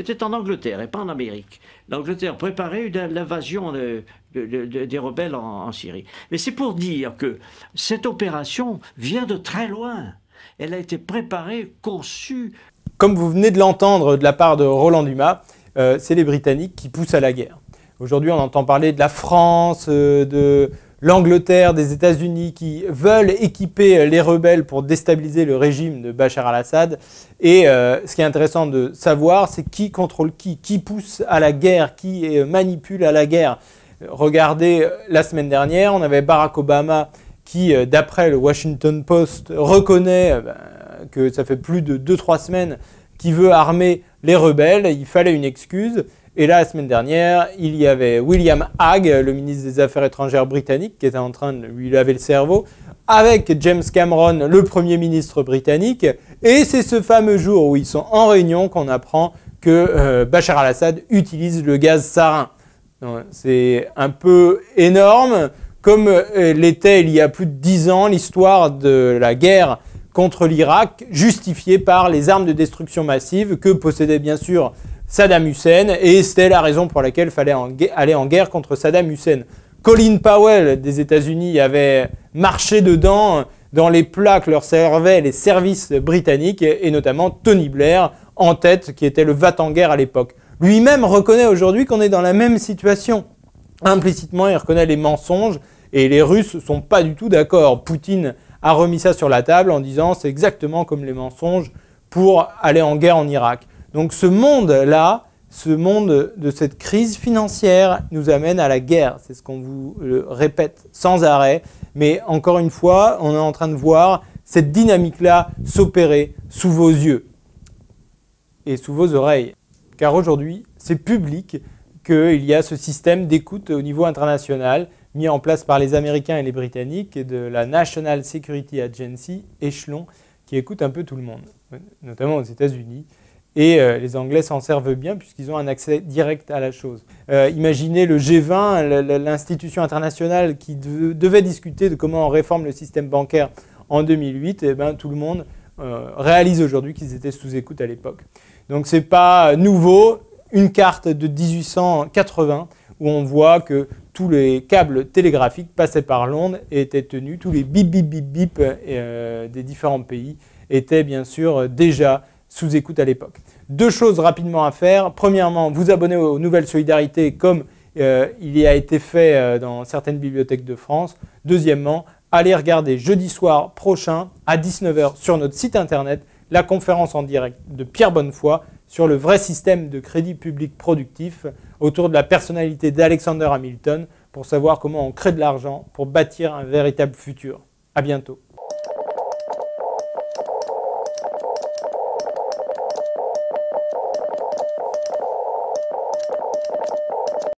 C'était en Angleterre et pas en Amérique. L'Angleterre préparait l'invasion des rebelles en Syrie. Mais c'est pour dire que cette opération vient de très loin. Elle a été préparée, conçue. Comme vous venez de l'entendre de la part de Roland Dumas, c'est les Britanniques qui poussent à la guerre. Aujourd'hui, on entend parler de la France, de l'Angleterre, des États-Unis qui veulent équiper les rebelles pour déstabiliser le régime de Bachar al-Assad. Et ce qui est intéressant de savoir, c'est qui contrôle qui pousse à la guerre, qui manipule à la guerre. Regardez, la semaine dernière, on avait Barack Obama qui, d'après le Washington Post, reconnaît que ça fait plus de 2-3 semaines qu'il veut armer les rebelles. Il fallait une excuse. Et là, la semaine dernière, il y avait William Hague, le ministre des Affaires étrangères britannique, qui était en train de lui laver le cerveau, avec James Cameron, le Premier ministre britannique. Et c'est ce fameux jour où ils sont en réunion qu'on apprend que Bachar al-Assad utilise le gaz sarin. C'est un peu énorme, comme l'était il y a plus de 10 ans l'histoire de la guerre contre l'Irak, justifiée par les armes de destruction massive que possédait bien sûr Saddam Hussein, et c'était la raison pour laquelle il fallait aller en guerre contre Saddam Hussein. Colin Powell des États-Unis avait marché dedans dans les plats que leur servaient les services britanniques, et notamment Tony Blair en tête, qui était le va-t-en-guerre à l'époque. Lui-même reconnaît aujourd'hui qu'on est dans la même situation. Implicitement, il reconnaît les mensonges, et les Russes ne sont pas du tout d'accord. Poutine a remis ça sur la table en disant c'est exactement comme les mensonges pour aller en guerre en Irak. Donc ce monde-là, ce monde de cette crise financière nous amène à la guerre. C'est ce qu'on vous répète sans arrêt. Mais encore une fois, on est en train de voir cette dynamique-là s'opérer sous vos yeux et sous vos oreilles. Car aujourd'hui, c'est public qu'il y a ce système d'écoute au niveau international mis en place par les Américains et les Britanniques et de la National Security Agency, échelon, qui écoute un peu tout le monde, notamment aux États-Unis. Et les Anglais s'en servent bien puisqu'ils ont un accès direct à la chose. Imaginez le G20, l'institution internationale qui devait discuter de comment on réforme le système bancaire en 2008, et ben, tout le monde réalise aujourd'hui qu'ils étaient sous écoute à l'époque. Donc ce n'est pas nouveau, une carte de 1880 où on voit que tous les câbles télégraphiques passaient par Londres et étaient tenus, tous les bip bip bip bip des différents pays étaient bien sûr déjà sous écoute à l'époque. Deux choses rapidement à faire. Premièrement, vous abonner aux Nouvelles Solidarités comme il y a été fait dans certaines bibliothèques de France. Deuxièmement, allez regarder jeudi soir prochain à 19 h sur notre site internet la conférence en direct de Pierre Bonnefoy sur le vrai système de crédit public productif autour de la personnalité d'Alexander Hamilton pour savoir comment on crée de l'argent pour bâtir un véritable futur. À bientôt.